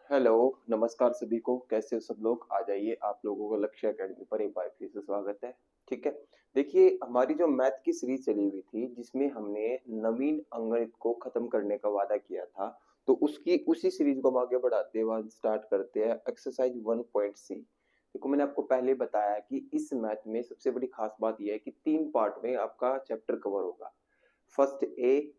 Hello, नमस्कार सभी को। कैसे हो सब लोग? आ जाइए, आप लोगों का लक्ष्य एकेडमी पर एक बार फिर से स्वागत है। ठीक है। देखिए, हमारी जो मैथ की सीरीज चली हुई थी जिसमें हमने नवीन अंगणित को खत्म करने का वादा किया था, तो उसकी उसी सीरीज को हम आगे बढ़ाते हुए आज स्टार्ट करते हैं एक्सरसाइज 1.सी। देखो, मैंने आपको पहले बताया कि इस मैथ में सबसे बड़ी खास बात यह है कि 3 पार्ट में आपका चैप्टर कवर होगा। फर्स्ट ए,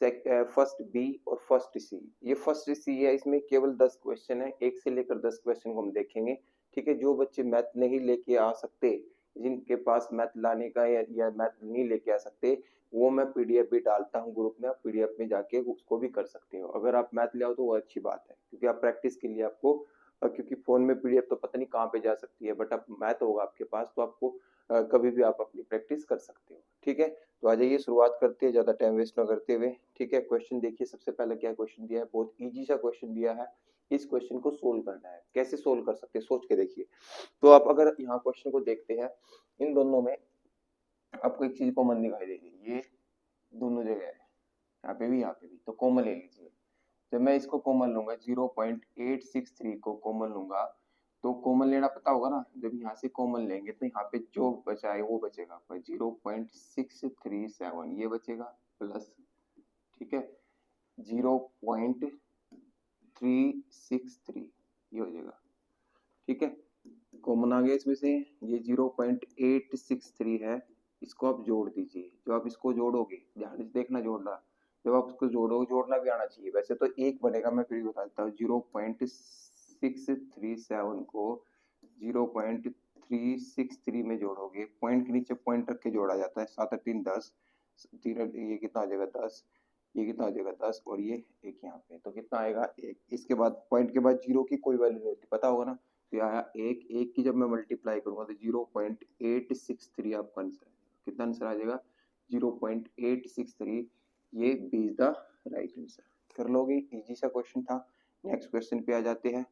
फर्स्ट बी और फर्स्ट सी। ये फर्स्ट सी है, इसमें केवल 10 क्वेश्चन है, 1 से लेकर 10 क्वेश्चन को हम देखेंगे। ठीक है। जो बच्चे मैथ नहीं लेके आ सकते, जिनके पास मैथ लाने का या मैथ नहीं लेके आ सकते, वो मैं पीडीएफ भी डालता हूँ ग्रुप में, आप पीडीएफ में जाके उसको भी कर सकते हो। अगर आप मैथ ले आओ तो वो अच्छी बात है, क्योंकि आप प्रैक्टिस के लिए आपको क्योंकि फोन में पीडीएफ तो पता नहीं कहाँ पे जा सकती है, बट अब मैथ होगा आपके पास तो आपको कभी भी आप अपनी प्रैक्टिस कर सकते हो। ठीक है। तो आ जाइए, शुरुआत करते हैं ज्यादा टाइम वेस्ट ना करते हुए। ठीक है। क्वेश्चन देखिए, सबसे पहले क्या क्वेश्चन दिया है, बहुत इजी सा क्वेश्चन दिया है। इस क्वेश्चन को सोल्व करना है। कैसे सोल्व कर सकते हैं, सोच के देखिए। तो आप अगर यहाँ क्वेश्चन को देखते हैं, इन दोनों में आपको एक चीज कॉमन दिखाई देगी, ये दोनों जगह है, यहाँ पे भी यहाँ पे भी, तो कॉमन ले लीजिए। जब मैं इसको कॉमन लूंगा, 0.863 को कॉमन लूंगा, तो कॉमन लेना पता होगा ना। जब यहाँ से कॉमन लेंगे तो यहाँ पे जो बचा है वो बचेगा आपका 0.637, ये बचेगा प्लस, ठीक है, 0.363 ये हो जाएगा। ठीक है। कॉमन आ गया इसमें से, ये 0.863 है, इसको आप जोड़ दीजिए। जो आप इसको जोड़ोगे, ध्यान से देखना जोड़ना, जब आप इसको जोड़ोगे, जोड़ना भी आना चाहिए वैसे तो एक बनेगा। मैं फिर बता देता हूँ, 0.637 को 0.363 में जोड़ोगे, पॉइंट के नीचे पॉइंट रख के जोड़ा जाता है, 7 और 3 10, ये कितना हो जाएगा 10, ये कितना हो जाएगा 10, और ये एक यहाँ पे, तो कितना आएगा 1। इसके बाद पॉइंट के बाद जीरो की कोई वैल्यू नहीं होती, पता होगा ना। तो ये आया 1, 1 की जब मैं मल्टीप्लाई करूंगा तो 0.863 आपका आंसर है। कितना आंसर आ जाएगा 0.863। ये B is the right answer. कर लोगे, इजी सा क्वेश्चन था। नेक्स्ट क्वेश्चन पे आ जाते हैं।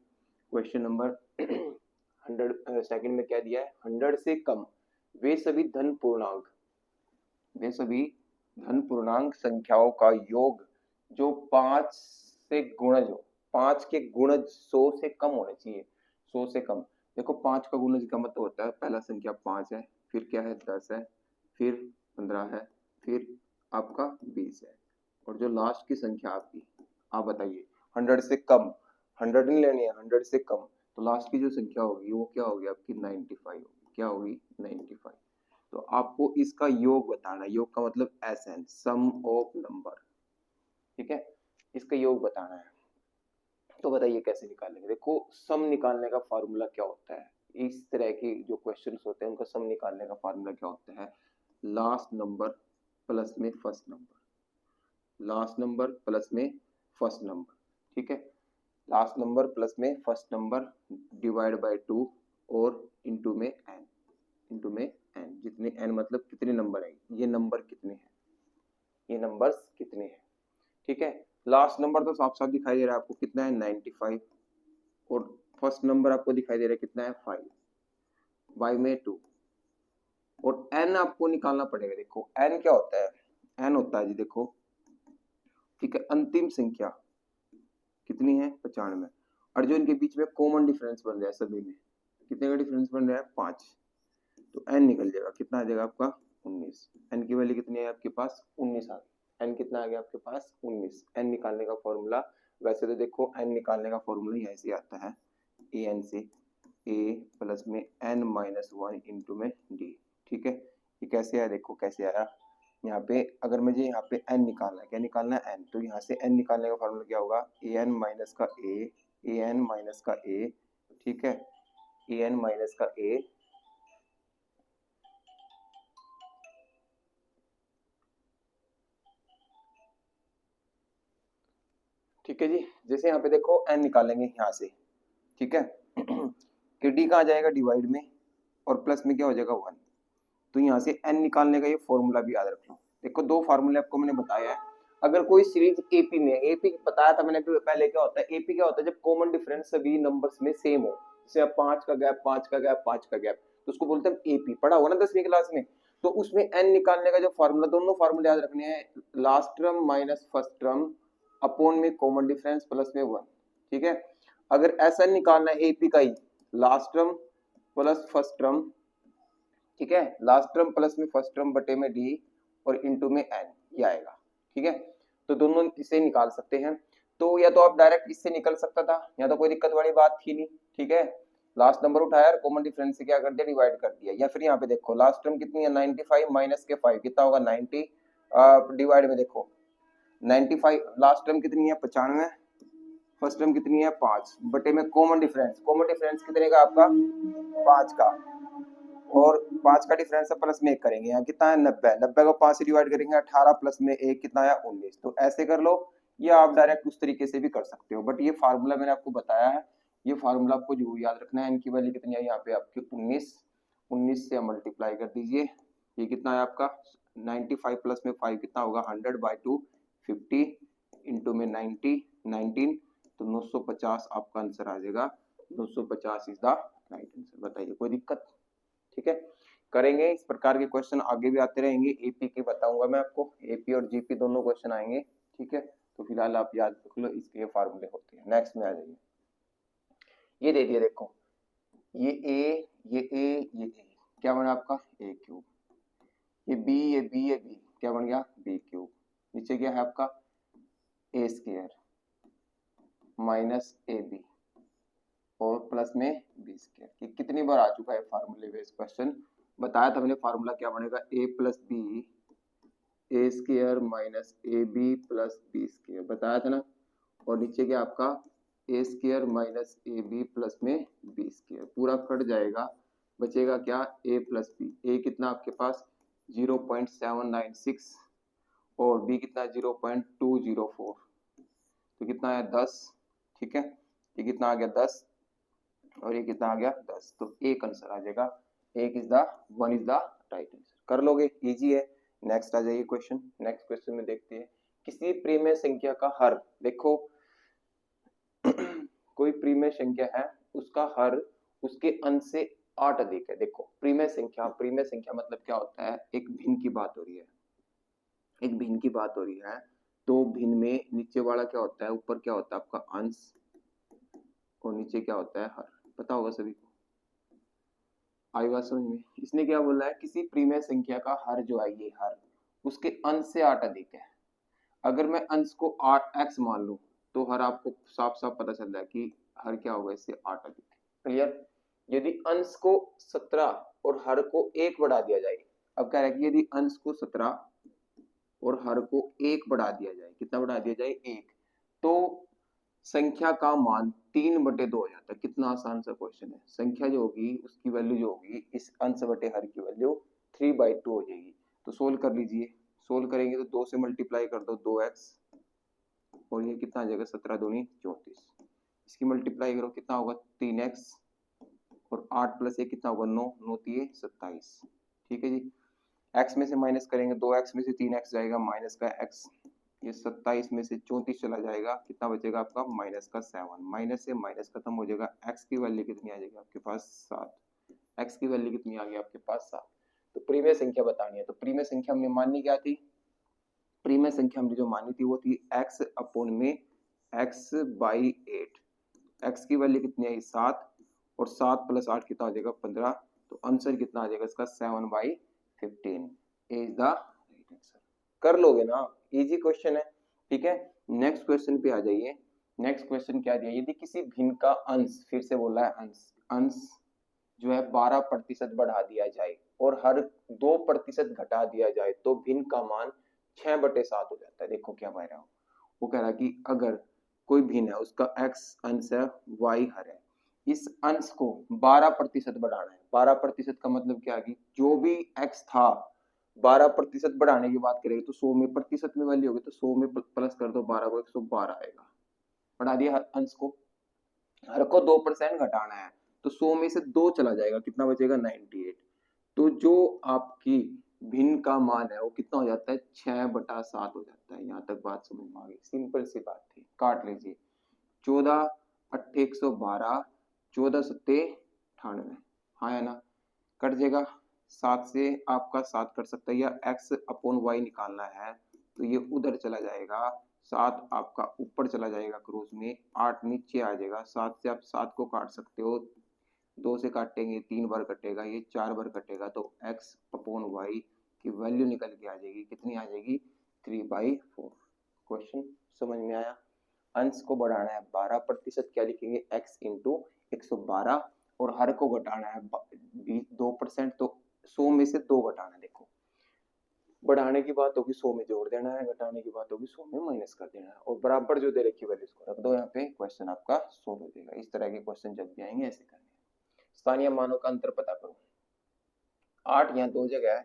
क्वेश्चन नंबर 100 में क्या दिया है, 100 से कम वे सभी धन पूर्णांक, वे सभी धन पूर्णांक संख्याओं का योग जो 5 से गुणज हो, 5 के गुणज 100 से कम होने चाहिए, 100 से कम। देखो, 5 का गुणज का मतलब होता है, पहला संख्या 5 है, फिर क्या है 10 है, फिर 15 है, फिर आपका 20 है, और जो लास्ट की संख्या आपकी, आप बताइए 100 से कम, 100 नहीं लेनी है, 100 से कम, तो लास्ट की जो संख्या होगी वो क्या होगी आपकी 95 होगी। क्या होगी 95। तो आपको इसका योग बताना है, योग का मतलब एसएन, सम ऑफ नंबर। ठीक है। इसका योग बताना है, तो बताइए कैसे निकालेंगे। देखो, सम निकालने का फॉर्मूला क्या होता है, इस तरह के जो क्वेश्चंस होते हैं उनका सम निकालने का फॉर्मूला क्या होता है, लास्ट नंबर प्लस में first number, last number plus में फर्स्ट नंबर। ठीक है। लास्ट नंबर प्लस में फर्स्ट नंबर डिवाइड बाय 2 और इनटू में एन, इनटू में एन, जितने एन मतलब कितने नंबर है, ये नंबर कितने हैं, ये नंबर्स कितने हैं। ठीक है। लास्ट नंबर तो साफ साफ दिखाई दे रहा है आपको, कितना है 95, और फर्स्ट नंबर आपको दिखाई दे रहा है कितना है 5, बाई में 2, और एन आपको निकालना पड़ेगा। देखो एन क्या होता है, एन होता है जी, देखो, ठीक है, अंतिम संख्या कितनी है 95, और जो इनके बीच में कॉमन डिफरेंस बन रहा है सभी में, कितने का डिफरेंस बन रहा है 5, तो एन निकल जाएगा, कितना आ जाएगा आपका 19। एन की वैल्यू कितनी है आपके पास 19 आ गई। एन कितना आ गया आपके पास 19। एन निकालने का फॉर्मूला, वैसे तो देखो एन निकालने का फॉर्मूला ऐसे आता है, ए एन से, ए प्लस में एन माइनस 1 इंटू में डी। ठीक है। ये कैसे आया, देखो कैसे आया, यहाँ पे अगर मुझे यहाँ पे n निकालना है, क्या निकालना है n, तो यहाँ से n निकालने का फॉर्मूला क्या होगा, ए एन माइनस का ए एन माइनस का ए, ठीक है, ए एन माइनस का ए, ठीक है जी। जैसे यहाँ पे देखो n निकालेंगे यहाँ से, ठीक है, कि डी कहाँ जाएगा डिवाइड में, और प्लस में क्या हो जाएगा 1, तो यहाँ से n निकालने का ये फॉर्मूला भी याद रख लो। देखो, दो फार्मूले आपको मैंने बताया है। अगर कोई सीरीज एपी में, एपी बताया था मैंने पहले, क्या होता है एपी, क्या होता है जब कॉमन डिफरेंस सभी नंबर्स में सेम हो, जैसे अब 5 का गैप, 5 का गैप, 5 का गैप, तो उसको बोलते हैं एपी, पढ़ा होगा ना 10वीं क्लास में। तो उसमें एन निकालने का जो फॉर्मूला, दोनों फार्मूले याद रखने हैं, last term minus first term upon में कॉमन डिफरेंस प्लस में 1, ठीक है। अगर ऐसा निकालना है एपी का ही, last term plus first term, ठीक है, लास्ट टर्म प्लस में फर्स्ट टर्म बटे में डी और इनटू में एन, ये आएगा, ठीक है। तो दोनों इसे निकाल सकते हैं। तो या तो आप डायरेक्ट इससे निकल सकता था, या तो कोई दिक्कत वाली बात थी नहीं, ठीक है। लास्ट नंबर उठाया और कॉमन डिफरेंस से क्या कर दिया, डिवाइड कर दिया। या फिर यहाँ पे देखो लास्ट टर्म कितनी है 95 माइनस के 5 कितना होगा 90, डिवाइड में देखो 95 लास्ट टर्म कितनी है 95, फर्स्ट टर्म कितनी है 5 बटे में कॉमन डिफरेंस कितने का आपका 5 का, और 5 का डिफरेंस प्लस में 1 करेंगे, यहाँ कितना है 90, 90 को 5 से डिवाइड करेंगे 18 प्लस में 1 कितना है 19। तो ऐसे कर लो, या आप डायरेक्ट उस तरीके से भी कर सकते हो, बट ये फार्मूला मैंने आपको बताया है, ये फार्मूला आपको जरूर याद रखना है। इनकी वैल्यू कितनी है यहाँ पे आपकी 19 से मल्टीप्लाई कर दीजिए, ये कितना है आपका 95 प्लस में 5 कितना होगा 100/2 50 इंटू में 19 तो 950 आपका आंसर आ जाएगा, 950 इज द राइट आंसर। बताइए कोई दिक्कत, ठीक है। करेंगे इस प्रकार के क्वेश्चन आगे भी आते रहेंगे, एपी के बताऊंगा मैं आपको, एपी और जीपी दोनों क्वेश्चन आएंगे, ठीक है। तो फिलहाल आप याद रख लो इसके फार्मूले होते हैं। नेक्स्ट में आ जाइए, ये दे दिया देखो, ये ए क्या बना आपका ए क्यूब, ये बी क्या बन गया बी क्यूब, नीचे क्या है आपका A square minus A B और प्लस में बी स्क्वायर। कि कितनी बार आ चुका है फार्मूले बेस्ड क्वेश्चन, बताया था मैंने फार्मूला क्या बनेगा A plus B A square minus A B plus B square, बताया था ना। और नीचे क्या आपका A square minus A B plus में बी स्क्वायर, पूरा कट जाएगा, बचेगा क्या ए प्लस बी। ए कितना आपके पास 0.796 और बी कितना 0.204, तो कितना है 10, ठीक है। ये कितना आ गया 10 और ये कितना आ गया 10, तो एक आंसर आ जाएगा, एक is the one is the right answer. कर लोगे, इजी है। नेक्स्ट आ जाइए क्वेश्चन, नेक्स्ट क्वेश्चन में देखते हैं किसी प्रीमेय संख्या का हर, देखो कोई प्रीमेय संख्या है उसका हर उसके अंश से 8 अधिक है। देखो प्रीमेय संख्या मतलब क्या होता है, एक भिन्न की बात हो रही है, एक भिन्न की बात हो रही है। तो भिन्न में नीचे वाला क्या होता है, ऊपर क्या होता है आपका अंश और नीचे क्या होता है हर, पता होगा सभी को, आई बात समझ में। इसने क्या बोला है, किसी प्रीमेय संख्या का हर जो है ये हर उसके अंश से 8 अधिक है। अगर मैं अंश को 8x मान लूं तो हर आपको साफ साफ पता चल रहा है कि हर क्या होगा इससे 8 अधिक। क्लियर। यदि अंश को 17 और हर को 1 बढ़ा दिया जाए, अब क्या है कि यदि अंश को 17 और हर को 1 बढ़ा दिया जाए, कितना बढ़ा दिया जाए 1, तो संख्या का मान 3/2 हो जाता है। कितना आसान सा क्वेश्चन है, संख्या जो होगी उसकी वैल्यू जो होगी इस अंश बटे हर की वैल्यू 3/2 हो जाएगी। तो सोल्व कर लीजिए, सोल्व करेंगे तो 2 से मल्टीप्लाई कर दो 2x और ये कितना आ जाएगा 17 दूनी 34, इसकी मल्टीप्लाई करो कितना होगा 3x और 8 प्लस 1 कितना होगा 9, 9 3 27, ठीक है जी। x में से माइनस करेंगे, 2x में से 3x जाएगा माइनस का x, ये 27 में से 34 चला जाएगा, कितना बचेगा आपका माइनस का 7, माइनस से माइनस खत्म हो जाएगा, x की वैल्यू कितनी आ जाएगी आपके पास 7, x की वैल्यू कितनी आ गई आपके पास 7। तो प्रीमेय संख्या बतानी है, तो प्रीमेय संख्या हमने माननी क्या थी, प्रीमेय संख्या हमने जो मानी थी वो थी x अपॉन में x/8, x की वैल्यू कितनी आई 7 और 7 + 8 कितना आ जाएगा 15, तो आंसर कितना आ जाएगा इसका 7/15 इज द राइट आंसर। कर लोगे ना, इजी क्वेश्चन है, ठीक है। नेक्स्ट क्वेश्चन पे आ जाइए, नेक्स्ट क्वेश्चन क्या दिया, यदि किसी भिन्न का अंश, फिर से बोला है अंश जो है 12% बढ़ा दिया जाए और हर 2% घटा दिया जाए तो भिन्न का मान 6/7 हो जाता है। देखो क्या कह रहा हूँ, वो कह रहा है कि अगर कोई भिन्न है उसका x अंश है y हर है, इस अंश को 12% बढ़ाना है। 12% का मतलब क्या है कि जो भी x था 12% बढ़ाने की बात करेंगे तो 100 में प्रतिशत में वैल्यू होगी, तो 100 में प्लस कर दो 12 को 112 आएगा। बढ़ा दिया हर अंश को, हर को 2% घटाना है तो 100 में से 2 चला जाएगा, कितना बचेगा 98। तो जो आपकी भिन्न का मान है वो कितना हो जाता है 6/7 हो जाता है। यहाँ तक बात समझ में आ गई, सिंपल सी बात थी। काट लीजिए 14 8 112 14 7 98, हाँ है ना, कट जाएगा 7 से आपका 7 कट सकता है, या x/y निकालना है तो ये उधर चला जाएगा 7 आपका ऊपर चला जाएगा क्रॉस में, 8 नीचे आ जाएगा। 7 से आप 7 को काट सकते हो, 2 से काटेंगे 3 बार कटेगा, ये 4 बार कटेगा, तो x अपॉन वाई की वैल्यू निकल के आ जाएगी, कितनी आ जाएगी 3/4। क्वेश्चन समझ में आया। अंश को बढ़ाना है 12%, क्या लिखेंगे x इंटू 112, और हर को घटाना है 2%, तो 100 में से 2 घटाना है। देखो बढ़ाने की बात होगी 100 में जोड़ देना है, घटाने की बात होगी 100 में माइनस कर देना है, और बराबर जो दे रखी वैल्यू को रख दो यहाँ पे, क्वेश्चन आपका सोल्व हो जाएगा। इस तरह के क्वेश्चन जब भी आएंगे ऐसे करने। स्थानीय मानों का अंतर पता करो। 8 यहाँ 2 जगह है,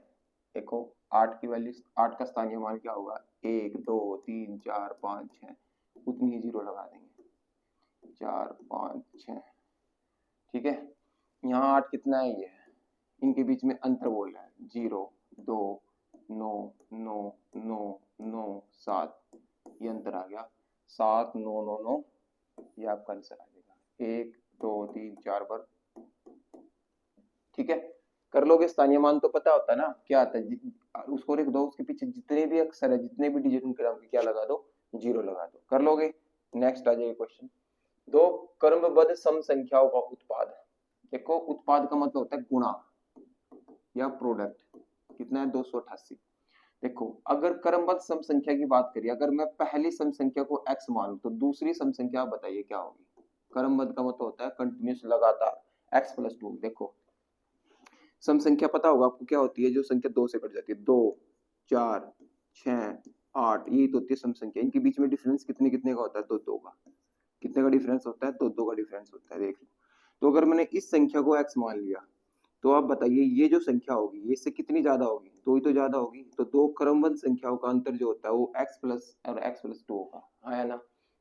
देखो 8 की वैल्यू, 8 का स्थानीय मान क्या होगा, 1 2 3 4 5 6, उतनी ही जीरो लगा देंगे, 4 5 6, ठीक है। यहाँ 8 कितना है, ये इनके बीच में अंतर बोल रहा है, 0 2 9 9 9 9 7, ये अंतर आ गया, 7 9 9 9, ये आपका आंसर आ जाएगा, 1 2 3 4 बार, ठीक है। कर लोगे। स्थानीय मान तो पता होता है ना क्या आता है, उसको लिख दो, उसके पीछे जितने भी अक्षर है, जितने भी डिजिट उनके नाम के क्या लगा दो, 0 लगा दो, कर लोगे। नेक्स्ट आ जाएगा क्वेश्चन, दो क्रमबद्ध सम संख्याओं का उत्पाद। देखो उत्पाद का मतलब होता है गुणा या प्रोडक्ट, कितना है 288। देखो अगर क्रमबद्ध सम संख्या की बात करिए, अगर मैं पहली सम संख्या को x मानूं तो दूसरी सम संख्या आप बताइए क्या होगी। क्रमबद्ध का मतलब होता है कंटिन्यूस, लगातार, x + 2। देखो सम संख्या पता होगा आपको क्या होती है, जो संख्या 2 से कट जाती है, 2 4 6 8, ये तो होती है सम संख्या। इनके बीच में डिफरेंस कितने कितने का होता है, 2 2 का। कितने का डिफरेंस होता है, 2 2 का डिफरेंस होता है, देख लो। तो अगर मैंने इस संख्या को x मान लिया, तो आप बताइए ये जो संख्या होगी ये इससे कितनी ज्यादा होगी, 2 ही तो ज्यादा होगी। तो दो क्रमबद्ध संख्याओं का अंतर जो होता है वो x प्लस और x + 2 होगा, है ना,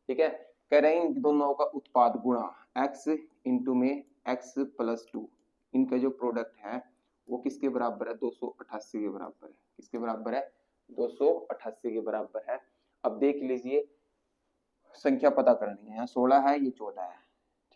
ठीक है। कह रहे हैं इन दोनों का उत्पाद गुणा x इंटू में x + 2, इनका जो प्रोडक्ट है वो किसके बराबर है, 288 के बराबर है। किसके बराबर है, 288 के बराबर है। अब देख लीजिए संख्या पता करनी है, यहाँ 16 है, ये 14 है,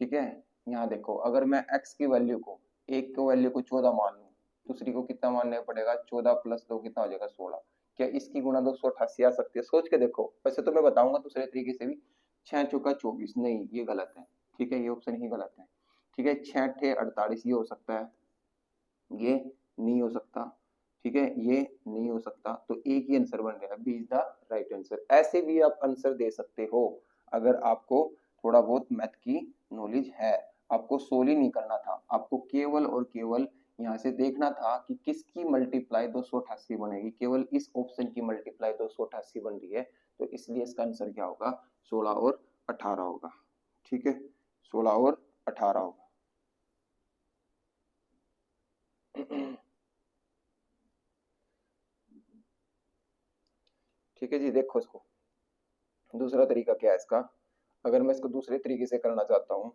ठीक है। यहाँ देखो अगर मैं x की वैल्यू को, एक को वैल्यू को 14 मान लूं, दूसरी को कितना मानना पड़ेगा, 14 + 2 कितना हो जाएगा 16। क्या इसकी गुणा 288 आ सकती है, सोच के देखो। वैसे तो मैं बताऊंगा दूसरे तरीके से भी, 6 चौका 24, नहीं ये गलत है, ठीक है, ये ऑप्शन ही गलत है, ठीक है। 6 × 48 ये हो सकता है, ये नहीं हो सकता, ठीक है, ये नहीं हो सकता, तो एक ही आंसर बन गया, B is the right answer. ऐसे भी आप आंसर दे सकते हो अगर आपको थोड़ा बहुत मैथ की नॉलेज है। आपको सोल्व ही नहीं करना था, आपको केवल और केवल यहाँ से देखना था कि किसकी मल्टीप्लाई 288 बनेगी, केवल इस ऑप्शन की मल्टीप्लाई 288 बन रही है, तो इसलिए इसका आंसर क्या होगा, 16 और 18 होगा, ठीक है, 16 और 18 होगा। ठीक है जी, देखो इसको दूसरा तरीका क्या है इसका, अगर मैं इसको दूसरे तरीके से करना चाहता हूं,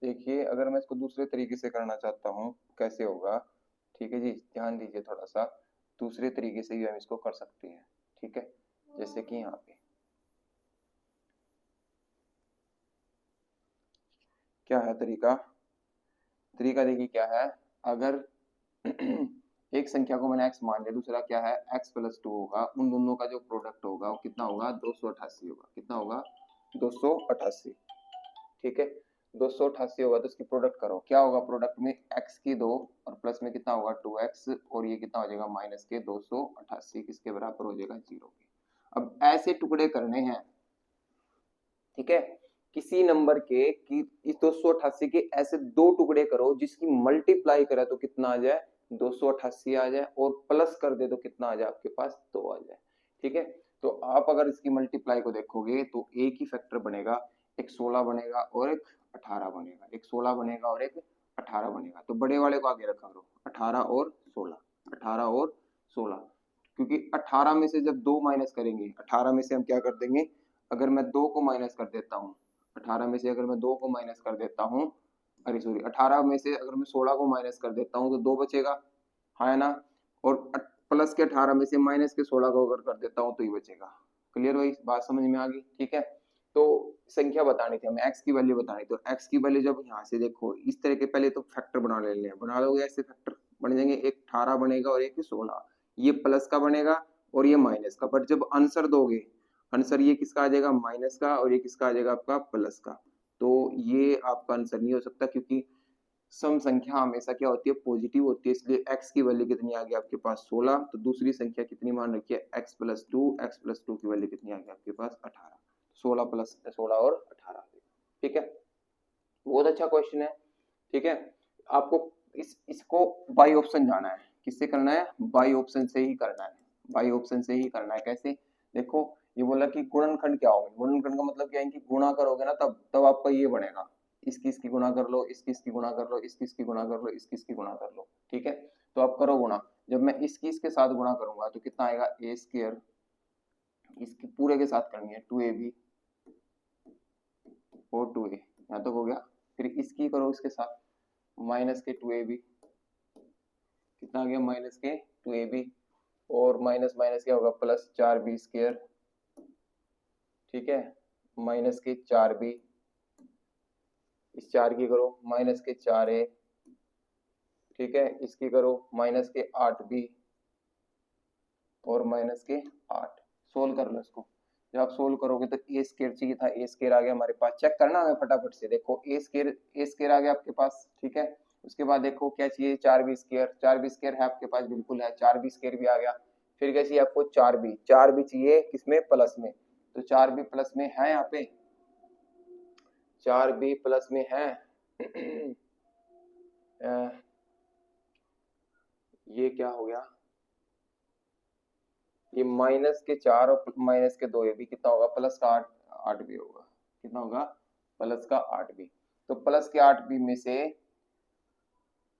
देखिए अगर मैं इसको दूसरे तरीके से करना चाहता हूँ कैसे होगा, ठीक है जी, ध्यान दीजिए थोड़ा सा, दूसरे तरीके से भी हम इसको कर सकते हैं, ठीक है। जैसे कि यहाँ पे क्या है तरीका, तरीका देखिए क्या है, अगर एक संख्या को मैंने x मान लिया, दूसरा क्या है x + 2 होगा, उन दोनों का जो प्रोडक्ट होगा वो कितना होगा, 288 होगा, कितना होगा 288, ठीक है। 288 होगा तो इसकी प्रोडक्ट करो, क्या होगा प्रोडक्ट में, x की 2 और प्लस में कितना होगा 2x, और ये कितना हो जाएगा माइनस के 288, किसके बराबर हो जाएगा 0 के। अब ऐसे टुकड़े करने हैं, ठीक है, किसी नंबर के कि इस 288 के ऐसे दो टुकड़े करो जिसकी मल्टीप्लाई करे तो कितना आ जाए, 288 आ जाए, और प्लस कर दे तो कितना आ जाए आपके पास 2 आ जाए, ठीक है। तो आप अगर इसकी मल्टीप्लाई को देखोगे तो एक ही फैक्टर बनेगा, एक 16 बनेगा और एक 18 बनेगा, एक 16 बनेगा और एक 18 बनेगा, तो बड़े वाले को आगे रखा करो, 18 और 16, 18 और 16, क्योंकि 18 में से जब 2 माइनस करेंगे, 18 में से हम क्या कर देंगे, अगर मैं 2 को माइनस कर देता हूँ, 18 में से अगर मैं 2 को माइनस कर देता हूँ, अरे सॉरी 18 में से अगर मैं 16 को माइनस कर देता हूँ तो 2 बचेगा, हाँ है ना। और प्लस के 18 में से माइनस के 16 को अगर कर देता हूँ तो ही बचेगा। क्लियर भाई, बात समझ में आ गई, ठीक है। तो संख्या बतानी थी हमें, एक्स की वैल्यू बतानी, तो एक्स की वैल्यू जब यहाँ से देखो इस तरह के, पहले तो फैक्टर बना लेने हैं, बना लोगे ऐसे फैक्टर बन जाएंगे, एक 18 बनेगा और एक 16, ये प्लस का बनेगा और ये माइनस का। बट जब आंसर दोगे, आंसर ये किसका आ जाएगा, माइनस का, और ये किसका आ जाएगा आपका, प्लस का। तो ये आपका आंसर नहीं हो सकता, क्योंकि सम संख्या हमेशा क्या होती है, पॉजिटिव होती है। इसलिए x की वैल्यू कितनी आ गई आपके पास, 16। तो दूसरी संख्या कितनी मान रखी है, x+2, x+2 की वैल्यू कितनी आ गई आपके पास, 18। 16 प्लस 16 और 18, ठीक है। बहुत अच्छा क्वेश्चन है, ठीक है। आपको इसको बाई ऑप्शन जाना है, किससे करना है, बाई ऑप्शन से ही करना है, बाई ऑप्शन से ही करना है। कैसे, देखो ये बोला कि गुणनखंड क्या होगा, गुणनखंड का मतलब क्या है कि गुणा करोगे ना तब तब आपका ये बनेगा, इसकी इसकी गुणा कर लो, इसकी इसकी गुणा कर लो, इसकी इसकी गुणा कर लो, इसकी इसकी गुणा कर लो, ठीक है। तो आप करो गुणा, जब मैं इसकी इसके साथ गुणा करूंगा तो कितना आएगा, ए स्क्वायर, इसकी पूरे के साथ करनी है 2ab और 2a, यहाँ तक हो गया। फिर इसकी करो इसके साथ माइनस के 2ab, कितना आ गया, माइनस के 2ab, और माइनस माइनस क्या होगा, प्लस 4b स्क्वायर, ठीक है, माइनस के 4b, इस 4 की करो माइनस के 4a, ठीक है, इसकी करो माइनस के 8b और माइनस के 8। सोल्व कर लो इसको, जब आप सोल्व करोगे तो ए स्क्वायर चाहिए था, ए स्क्वायर आ गया हमारे पास। चेक करना हमें फटाफट से, देखो ए स्क्वायर आ गया आपके पास, ठीक है। उसके बाद देखो क्या चाहिए, 4b स्क्वायर, 4b स्क्वायर है आपके पास, बिल्कुल है, 4b स्क्वायर भी आ गया। फिर क्या चाहिए आपको, 4b चाहिए किसमें, प्लस में, तो 4b प्लस में है, यहाँ पे 4b प्लस में है। ये क्या हो गया, ये माइनस के 4 और माइनस के 2, ये भी कितना होगा, प्लस का 8 भी होगा, कितना होगा, प्लस का 8 भी। तो प्लस के 8 भी में से,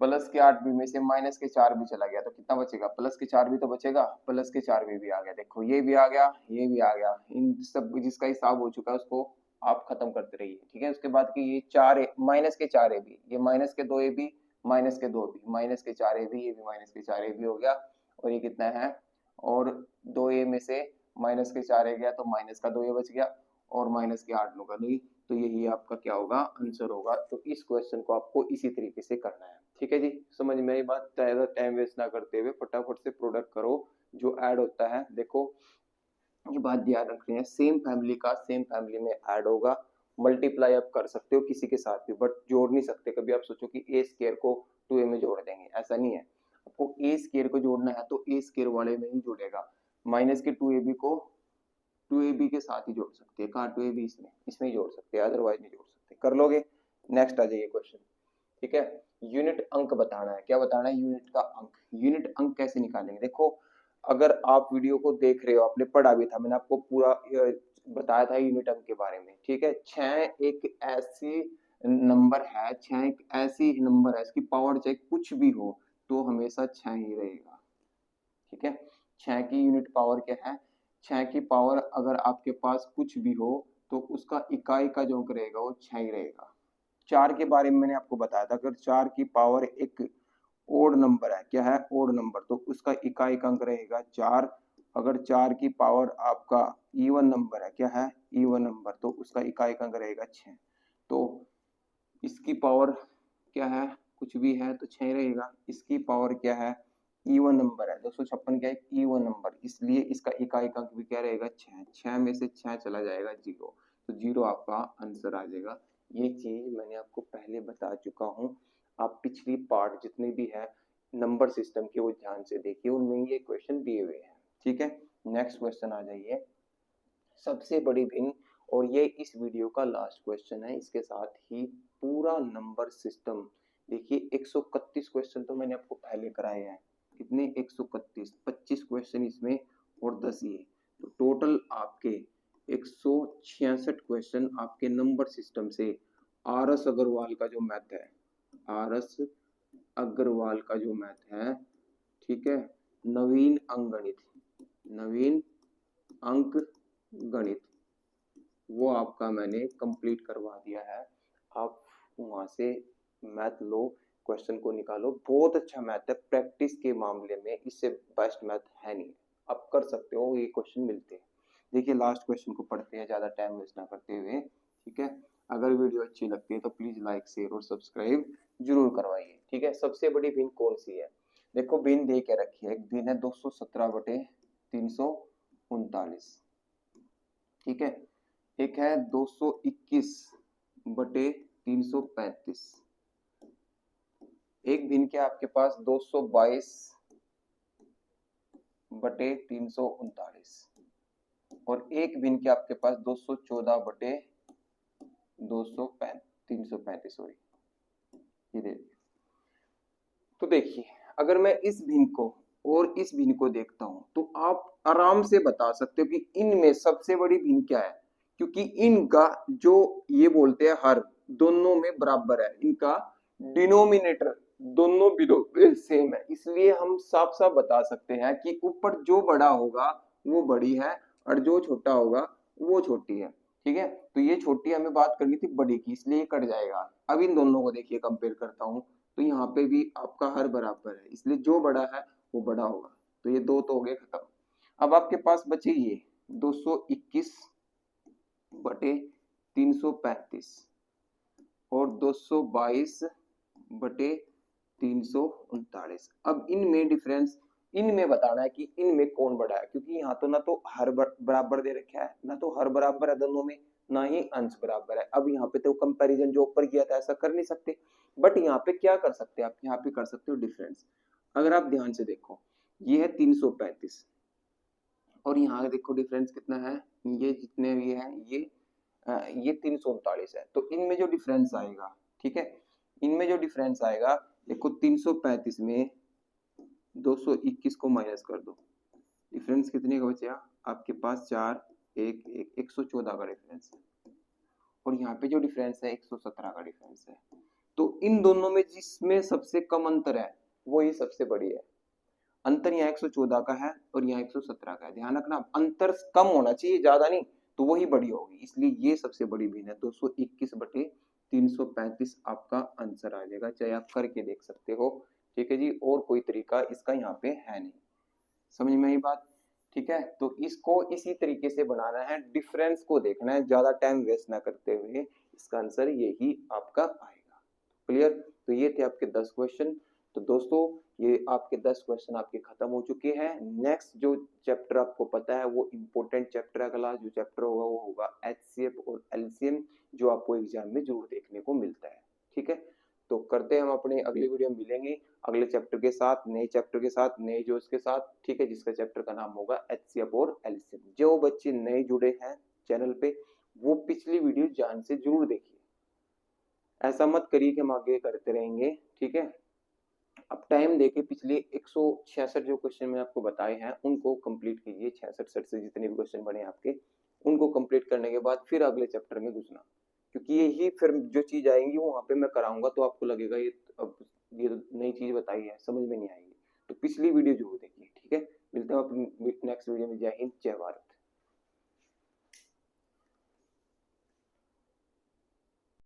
प्लस के 8 भी में से माइनस के 4 भी चला गया तो कितना बचेगा, प्लस के 4 भी तो बचेगा, प्लस के 4 भी आ गया। देखो ये भी आ गया, ये भी आ गया, इन सब जिसका हिसाब हो चुका है उसको आप खत्म करते रहिए, ठीक है। उसके बाद की ये 4 माइनस के 4 भी, ये माइनस के 2 भी, माइनस के 2 भी, माइनस के 4 भी, ये भी माइनस के 4 भी हो गया। और ये कितना है, और 2a में से माइनस के 4 गया तो माइनस का 2a बच गया, और माइनस के 8 होगा नहीं, तो यही आपका क्या होगा, आंसर होगा। तो इस क्वेश्चन को आपको इसी तरीके से करना है, ठीक है जी। समझ में आई बात, ज्यादा टाइम वेस्ट ना करते हुए फटाफट से प्रोडक्ट करो जो ऐड होता है। देखो ये बात ध्यान रखनी है, सेम फैमिली का सेम फैमिली में ऐड होगा, मल्टीप्लाई आप कर सकते हो किसी के साथ भी, बट जोड़ नहीं सकते। कभी आप सोचो कि ए स्क्वायर को 2a में जोड़ देंगे, ऐसा नहीं है। आपको ए स्क्वायर को जोड़ना है तो ए स्क्वायर वाले में ही जुड़ेगा, माइनस के 2ab को 2ab के साथ ही जोड़ सकते हैं, कहाँ 2ab, इसमें ही जोड़ सकते हैं, अदरवाइज नहीं जोड़ सकते। कर लोगे, नेक्स्ट आ जाइए क्वेश्चन, ठीक है। यूनिट अंक बताना है, क्या बताना है, यूनिट का अंक। यूनिट अंक कैसे निकालेंगे, देखो अगर आप वीडियो को देख रहे हो, आपने पढ़ा भी था, मैंने आपको पूरा बताया था यूनिट अंक के बारे में, ठीक है। 6 एक ऐसी नंबर है, 6 एक ऐसी नंबर है, इसकी पावर चाहे कुछ भी हो तो हमेशा 6 ही रहेगा, ठीक है। 6 की यूनिट पावर क्या है, 6 की पावर अगर आपके पास कुछ भी हो तो उसका इकाई का जो अंक रहेगा वो 6 ही रहेगा। 4 के बारे में मैंने आपको बताया था, अगर 4 की पावर एक ओड नंबर है, क्या है, ओड नंबर, तो उसका इकाई का अंक रहेगा 4। अगर 4 की पावर आपका इवन नंबर है, क्या है, इवन नंबर, तो उसका इकाई का अंक रहेगा 6। तो इसकी पावर क्या है, कुछ भी है तो 6 रहेगा। इसकी पावर क्या है, इवन नंबर है, 256 क्या है, इवन नंबर, इसलिए इसका इकाई का अंक भी क्या रहेगा, 6। 6 में से 6 चला जाएगा 0, तो 0 आपका आंसर आ जाएगा। ये चीज मैंने आपको पहले बता चुका हूँ, आप पिछली पार्ट जितने भी है नंबर सिस्टम के वो ध्यान से देखिए, उनमें ये क्वेश्चन दिए हुए हैं, ठीक है। नेक्स्ट क्वेश्चन आ जाइए, सबसे बड़ी भिन्न, और ये इस वीडियो का लास्ट क्वेश्चन है, इसके साथ ही पूरा नंबर सिस्टम। देखिए 131 क्वेश्चन तो मैंने आपको पहले कराए हैं, कितने, 131, 25 क्वेश्चन इसमें और 10 ये, तो टोटल आपके 166 क्वेश्चन आपके नंबर सिस्टम से। आरएस अग्रवाल का जो मैथ है, आरएस अग्रवाल का जो मैथ है, ठीक है, नवीन अंक गणित, नवीन अंक गणित, वो आपका मैंने कंप्लीट करवा दिया है। आप वहां से मैथ लो, क्वेश्चन को निकालो। बहुत अच्छा मैथ है, प्रैक्टिस के मामले में इससे बेस्ट मैथ है नहीं। आप कर सकते हो, ये क्वेश्चन मिलते हैं। देखिए लास्ट क्वेश्चन को पढ़ते हैं, ज्यादा टाइम वेस्ट ना करते हुए, ठीक है। अगर वीडियो अच्छी लगती है तो प्लीज लाइक शेयर और सब्सक्राइब जरूर करवाइए, ठीक है। सबसे बड़ी भिन्न कौन सी है? देखो भिन्न दे के रखी है, एक भिन्न है 217/339, ठीक है। एक है 221/335, एक भिन्न के आपके पास 222/339, और एक भिन्न के आपके पास 235, सॉरी, ये देखिए। तो देखिए अगर मैं इस भिन्न को और इस भिन्न को देखता हूं तो आप आराम से बता सकते हो कि इनमें सबसे बड़ी भिन्न क्या है, क्योंकि इनका जो ये बोलते हैं हर, दोनों में बराबर है, इनका डिनोमिनेटर दोनों बिंदु सेम है, इसलिए हम साफ साफ बता सकते हैं कि ऊपर जो बड़ा होगा वो बड़ी है और जो छोटा होगा वो छोटी है, ठीक है। तो ये छोटी हमें बात करनी थी बड़ी की, इसलिए ये कट जाएगा। अब इन दोनों को देखिए कंपेयर करता हूं, तो यहाँ पे भी आपका हर बराबर है, इसलिए जो बड़ा है वो बड़ा होगा। तो ये दो तो हो गए खत्म। अब आपके पास बचे ये 221/335 और 222/339। अब इनमें डिफरेंस, इनमें बताना है कि इनमें कौन बड़ा है, क्योंकि यहाँ तो ना तो हर बराबर दे रखा है, ना तो हर बराबर है दोनों में, ना ही अंश बराबर है। अब यहाँ पे तो कंपैरिजन जो ऊपर किया था ऐसा कर नहीं सकते, बट यहाँ पे क्या कर सकते हैं आप, यहाँ पे कर सकते हो डिफरेंस। अगर आप ध्यान से देखो, ये है 335 और यहाँ देखो डिफरेंस कितना है, ये जितने भी है ये 339 है। तो इनमें जो डिफरेंस आएगा, ठीक है, इनमें जो डिफरेंस आएगा, देखो 335 में 221 को माइनस कर दो, डिफरेंस कितने का बचा आपके पास, 4 1 1 114 का डिफरेंस है। और यहाँ पे जो डिफरेंस है 117 का डिफरेंस है। तो इन दोनों में जिसमें सबसे कम अंतर है वो ही सबसे बड़ी है। अंतर यहाँ 114 का है और यहाँ 117 का है, ध्यान रखना अंतर कम होना चाहिए, ज्यादा नहीं, तो वही बड़ी होगी, इसलिए ये सबसे बड़ी भिन्न है। 221/335 आपका आंसर आ जाएगा, चाहे आप करके देख सकते हो, ठीक है जी। और कोई तरीका इसका यहाँ पे है नहीं, समझ में आई बात, ठीक है। तो इसको इसी तरीके से बनाना है, डिफरेंस को देखना है, ज्यादा टाइम वेस्ट ना करते हुए, इसका आंसर यही आपका आएगा। क्लियर? तो ये थे आपके 10 क्वेश्चन। तो दोस्तों ये आपके 10 क्वेश्चन आपके खत्म हो चुके हैं। नेक्स्ट जो चैप्टर आपको पता है वो इंपॉर्टेंट चैप्टर, अगला जो चैप्टर होगा वो होगा HCF और LCM, जो आपको एग्जाम में जरूर देखने को मिलता है, ठीक है। तो करते हैं हम अपने अगले वीडियो में मिलेंगे अगले चैप्टर के साथ, नए चैप्टर के साथ, नए जोश के साथ, ठीक है, जिसका चैप्टर का नाम होगा HCF और LCM। जो बच्चे नए जुड़े हैं चैनल पे वो पिछली वीडियो ध्यान से जरूर देखिए, ऐसा मत करिए कि हम आगे करते रहेंगे, ठीक है। अब टाइम देके पिछले 166 जो क्वेश्चन मैंने आपको बताए हैं उनको कंप्लीट कीजिए, 66 से जितने भी क्वेश्चन बने आपके उनको कंप्लीट करने के बाद फिर अगले चैप्टर में घुसना, क्योंकि यही फिर जो चीज आएंगी वो वहां पे मैं कराऊंगा, तो आपको लगेगा ये अब ये तो नई चीज बताई है, समझ में नहीं आएगी। तो पिछली वीडियो जरूर देखिए, ठीक है। मिलते हैं अपनी नेक्स्ट वीडियो में। जय हिंद, जय भारत।